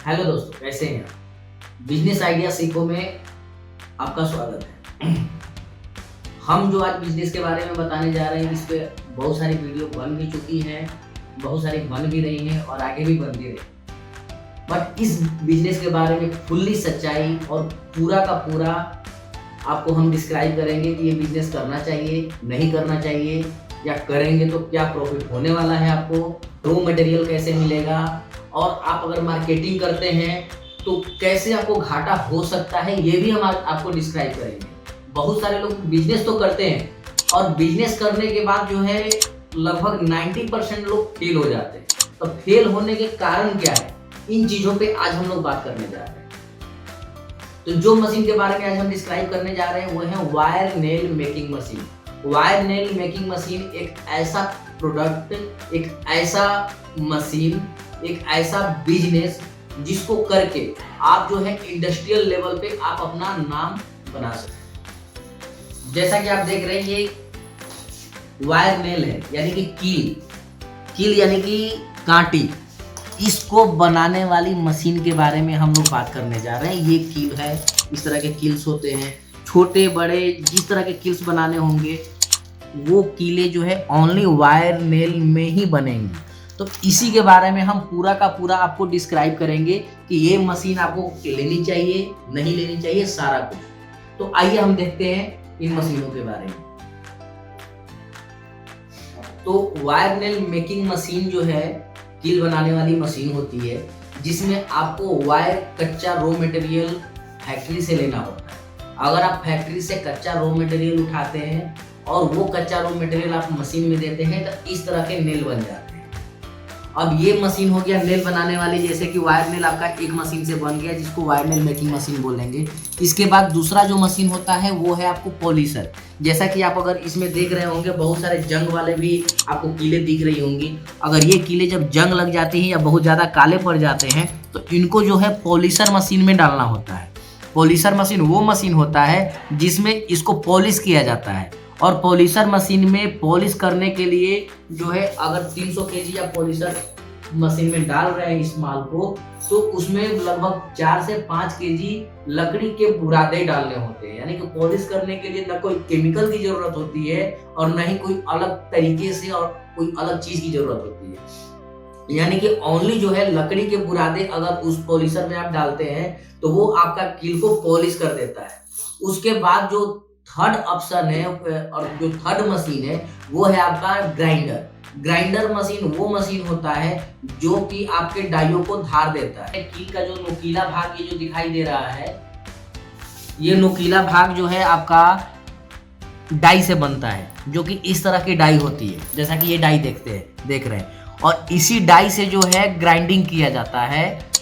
Hello दोस्तों, कैसे हैं आप? बिजनेस आइडिया सीखो में आपका स्वागत है। हम जो आज बिजनेस के बारे में बताने जा रहे हैं, इस पे बहुत सारी वीडियो बन भी चुकी हैं, बहुत सारी बन भी रही हैं और आगे भी बनती रहेंगी। बट इस बिजनेस के बारे में फुल्ली सच्चाई और पूरा का पूरा आपको हम डिस्क्राइब करेंगे कि ये बिजनेस करना चाहिए, नहीं करना चाहिए, या करेंगे तो क्या प्रॉफिट होने वाला है, आपको रॉ मटेरियल कैसे मिलेगा, और आप अगर मार्केटिंग करते हैं तो कैसे आपको घाटा हो सकता है, ये भी हम आपको डिस्क्राइब करेंगे। बहुत सारे लोग बिजनेस तो करते हैं और बिजनेस करने के बाद जो है लगभग 90% लोग फेल हो जाते हैं। तो फेल होने के कारण क्या है, इन चीजों पे आज हम लोग बात करने जा रहे हैं। तो जो मशीन के बारे में आज हम डिस्क्राइब करने जा रहे हैं वो है wire nail making machine. Wire nail making machine एक ऐसा प्रोडक्ट, एक ऐसा मशीन, एक ऐसा बिजनेस जिसको करके आप जो है इंडस्ट्रियल लेवल पे आप अपना नाम बना सकते। जैसा कि आप देख रहे हैं, ये वायर नेल है, यानी कि कील यानी कि कांटी। इसको बनाने वाली मशीन के बारे में हम लोग बात करने जा रहे हैं। ये कील है, इस तरह के कील्स होते हैं, छोटे बड़े जिस तरह के कील्स बनाने होंगे वो कीले जो है ओनली वायर नेल में ही बनेंगी। तो इसी के बारे में हम पूरा का पूरा आपको डिस्क्राइब करेंगे कि ये मशीन आपको लेनी चाहिए, नहीं लेनी चाहिए, सारा कुछ। तो आइए हम देखते हैं इन मशीनों के बारे में। तो वायर नेल मेकिंग मशीन जो है कील बनाने वाली मशीन होती है, जिसमें आपको वायर कच्चा रॉ मटेरियल फैक्ट्री से लेना होता है। अगर आप फैक्ट्री से कच्चा रॉ मटेरियल उठाते हैं और वो कच्चा रॉ मटेरियल आप मशीन में देते हैं तो इस तरह के नेल बन जाते हैं। अब ये मशीन हो गया नेल बनाने वाली, जैसे कि वायर नेल आपका एक मशीन से बन गया, जिसको वायर नेल मेकिंग मशीन बोलेंगे। इसके बाद दूसरा जो मशीन होता है वो है आपको पॉलिशर। जैसा कि आप अगर इसमें देख रहे होंगे, बहुत सारे जंग वाले भी आपको कीले दिख रही होंगी। अगर ये कीले जब जंग लग जाती हैं या बहुत ज़्यादा काले पड़ जाते हैं तो इनको जो है पॉलिशर मशीन में डालना होता है। पॉलिशर मशीन वो मशीन होता है जिसमें इसको पॉलिश किया जाता है। और पॉलिशर मशीन में पॉलिश करने के लिए जो है अगर 300 केजी आप पॉलिशर मशीन में डाल रहे हैं इस माल को, तो उसमें लगभग 4 से 5 केजी लकड़ी के बुरादे डालने होते हैं। यानी कि पॉलिश करने के लिए न कोई केमिकल की जरूरत होती है और न ही कोई अलग तरीके से और कोई अलग चीज की जरूरत होती है। यानी कि ओनली जो है लकड़ी के बुरादे अगर उस पॉलिशर में आप डालते हैं तो वो आपका कील को पॉलिश कर देता है। उसके बाद जो थर्ड ऑप्शन है और जो थर्ड मशीन है वो है आपका ग्राइंडर। ग्राइंडर मशीन वो मशीन होता है जो कि आपके डाइयों को धार देता है। कील का जो नुकीला भाग ये जो दिखाई दे रहा है, ये नुकीला भाग जो है आपका डाई से बनता है, जो कि इस तरह की डाई होती है, जैसा कि ये डाई देख रहे हैं। और इसी डाई से जो है ग्राइंडिंग किया जाता है।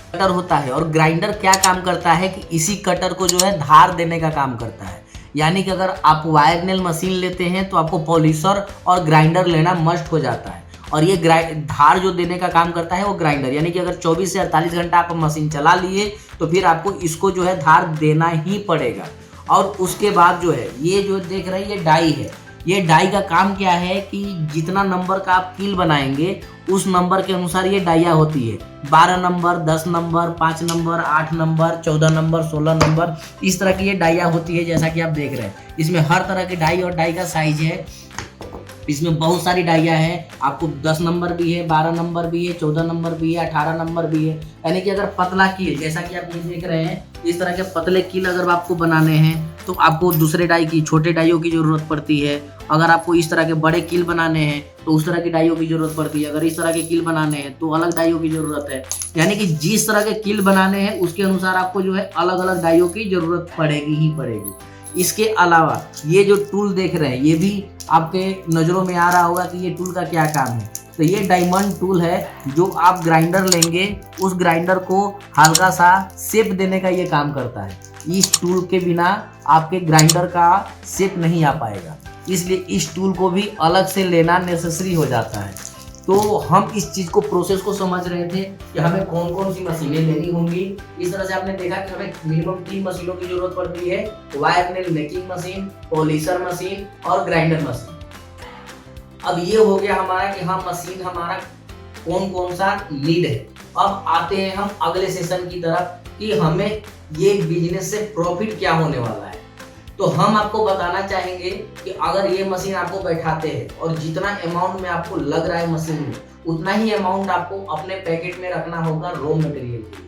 कटर होता है और ग्राइंडर क्या काम करता है कि इसी कटर को जो है धार देने का काम करता है। यानी कि अगर आप वायर नेल मशीन लेते हैं तो आपको पॉलिशर और ग्राइंडर लेना मस्ट हो जाता है। और ये धार जो देने का काम करता है वो ग्राइंडर। यानी कि अगर 24 से 48 घंटा आप मशीन चला लिए तो फिर आपको इसको जो है धार देना ही पड़ेगा। और उसके बाद जो है ये जो देख रहे हैं ये डाई है। ये डाई का काम क्या है कि जितना नंबर का आप कील बनाएंगे उस नंबर के अनुसार ये डाइया होती है। 12 number, 10 number, 5 number, 8 number, 14 number, 16 number, इस तरह की ये डाइया होती है। जैसा कि आप देख रहे हैं इसमें हर तरह की डाई और डाई का साइज है। इसमें बहुत सारी डाइया है, आपको 10 नंबर भी है, 12 नंबर भी है, 14 नंबर भी है, 18 नंबर भी है। यानी कि अगर पतला कील, जैसा कि आप ये देख रहे हैं, इस तरह के पतले कील अगर आपको बनाने हैं तो आपको दूसरे डाई की, छोटे डाइयों की जरूरत पड़ती है। अगर आपको इस तरह के बड़े कील बनाने हैं तो उस तरह की डाइयों की जरूरत पड़ती है। अगर इस तरह के कील बनाने हैं तो अलग डाइयों की जरूरत है। यानी कि जिस तरह के कील बनाने हैं उसके अनुसार आपको जो है अलग अलग डाइयों की जरूरत पड़ेगी ही पड़ेगी। इसके अलावा ये जो टूल देख रहे हैं ये भी आपके नज़रों में आ रहा होगा कि ये टूल का क्या काम है। तो ये डायमंड टूल है, जो आप ग्राइंडर लेंगे उस ग्राइंडर को हल्का सा शेप देने का ये काम करता है। इस टूल के बिना आपके ग्राइंडर का शेप नहीं आ पाएगा, इसलिए इस टूल को भी अलग से लेना नेसेसरी हो जाता है। तो हम इस चीज़ को, प्रोसेस को समझ रहे थे कि हमें कौन कौन सी मशीनें लेनी होंगी। इस तरह से आपने देखा कि हमें मिनिमम 3 मशीनों की जरूरत पड़ती है, wire nail making machine, polisher machine और ग्राइंडर मशीन। अब ये हो गया हमारा कि हाँ मशीन हमारा कौन कौन सा नीड है। अब आते हैं हम अगले सेशन की तरफ कि हमें ये बिजनेस से प्रॉफिट क्या होने वाला है। तो हम आपको बताना चाहेंगे कि अगर ये मशीन आपको बैठाते हैं और जितना अमाउंट में आपको लग रहा है मशीन में, उतना ही अमाउंट आपको अपने पैकेट में रखना होगा रॉ मटेरियल के लिए।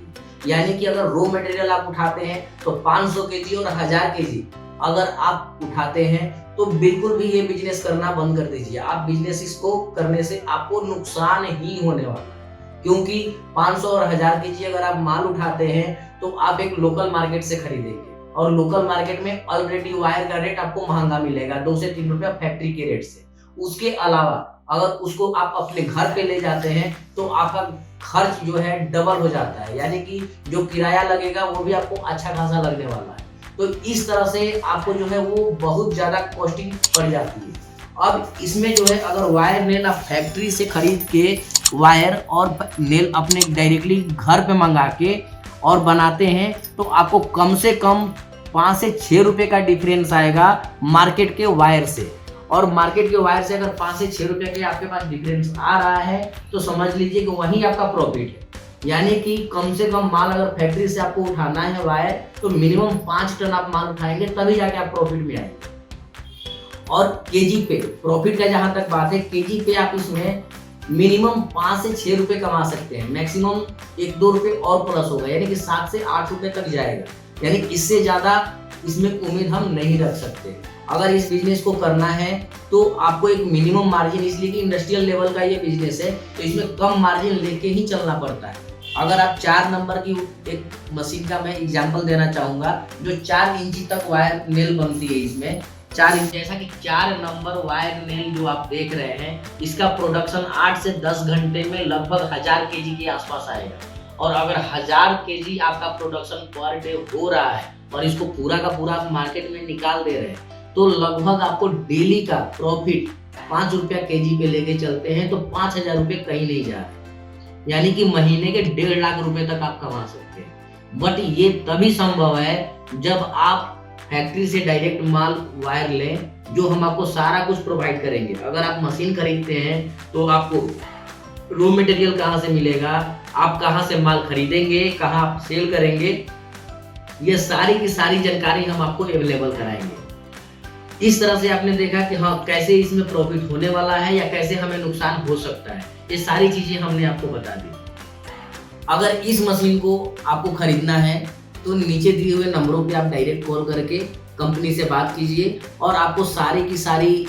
यानी कि अगर रॉ मटेरियल आप उठाते हैं तो 500 केजी और 1000 केजी अगर आप उठाते हैं तो बिल्कुल भी ये बिजनेस करना बंद कर दीजिए। आप बिजनेस इसको करने से आपको नुकसान ही होने वाला है, क्योंकि 500 और 1000 केजी अगर आप माल उठाते हैं तो आप एक लोकल मार्केट से खरीदेंगे और लोकल मार्केट में ऑलरेडी वायर का रेट आपको महंगा मिलेगा, 2 से 3 रुपया फैक्ट्री के रेट से। उसके अलावा अगर उसको आप अपने घर पे ले जाते हैं तो आपका खर्च जो है डबल हो जाता है, यानी कि जो किराया लगेगा वो भी आपको अच्छा खासा लगने वाला है। तो इस तरह से आपको जो है वो बहुत ज्यादा कॉस्टिंग पड़ जाती है। अब इसमें जो है अगर वायर नेल आप फैक्ट्री से खरीद के वायर और नेल अपने डायरेक्टली घर पे मंगा के और बनाते हैं तो आपको कम से कम 5 से 6 रुपए का डिफरेंस आएगा मार्केट के वायर से। और मार्केट के वायर से अगर 5 से 6 रुपए के आपके पास डिफरेंस आ रहा है तो समझ लीजिए कि वहीं आपका प्रॉफिट है। यानी कि कम से कम माल अगर फैक्ट्री से आपको उठाना है वायर तो मिनिमम 5 टन आप माल उठाएंगे तभी जाके आप प्रॉफिट में आएंगे। और केजी पे प्रॉफिट का जहां तक बात है, केजी पे आप इसमें मिनिमम 5 से 6 रुपए कमा सकते हैं, मैक्सिमम 1-2 रुपए और प्लस होगा, यानी कि 7 से 8 रुपए तक जाएगा। यानी इससे ज्यादा इसमें उम्मीद हम नहीं रख सकते। अगर इस बिजनेस को करना है तो आपको एक मिनिमम मार्जिन, इसलिए कि इंडस्ट्रियल लेवल का ये बिजनेस है तो इसमें कम मार्जिन लेके ही चलना पड़ता है। अगर आप 4 नंबर की एक मशीन का मैं एग्जांपल देना चाहूंगा जो 4 इंची तक वायर नेल बनती है, इसमें 4 इंच, जैसा कि 4 नंबर वायर नेल जो आप देख रहे हैं इसका प्रोडक्शन 8 से 10 घंटे में लगभग 1000 केजी के आसपास आएगा। और अगर 1000 केजी आपका प्रोडक्शन पर डे हो रहा है और इसको पूरा का पूरा आप मार्केट में निकाल दे रहे हैं तो लगभग आपको डेली का प्रॉफिट 5 रुपया केजी पे लेके चलते हैं तो 5000 रुपये कहीं नहीं जा रहे, यानी कि महीने के 1.5 लाख रुपए तक आप कमा सकते हैं। बट ये तभी संभव है जब आप फैक्ट्री से डायरेक्ट माल वायर लें, जो हम आपको सारा कुछ प्रोवाइड करेंगे। अगर आप मशीन खरीदते हैं तो आपको रॉ मटेरियल कहाँ से मिलेगा, आप कहाँ से माल खरीदेंगे, कहाँ आप सेल करेंगे, ये सारी की सारी जानकारी हम आपको अवेलेबल कराएंगे। इस तरह से आपने देखा कि हाँ कैसे इसमें प्रॉफिट होने वाला है या कैसे हमें नुकसान हो सकता है, ये सारी चीजें हमने आपको बता दी। अगर इस मशीन को आपको खरीदना है तो नीचे दिए हुए नंबरों पे आप डायरेक्ट कॉल करके कंपनी से बात कीजिए और आपको सारी की सारी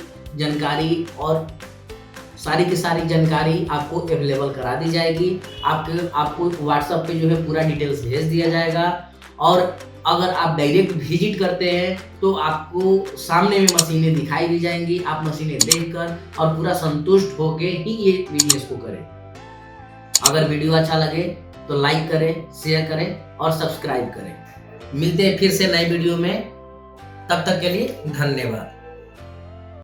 जानकारी आपको अवेलेबल करा दी जाएगी। आपको व्हाट्सएप पे जो है पूरा डिटेल्स भेज दिया जाएगा। और अगर आप डायरेक्ट विजिट करते हैं तो आपको सामने में मशीनें दिखाई दी जाएंगी, आप मशीनें देखकर और पूरा संतुष्ट होकर ही ये बिजनेस को करें। अगर वीडियो अच्छा लगे तो लाइक करें, शेयर करें और सब्सक्राइब करें। मिलते हैं फिर से नए वीडियो में, तब तक के लिए धन्यवाद।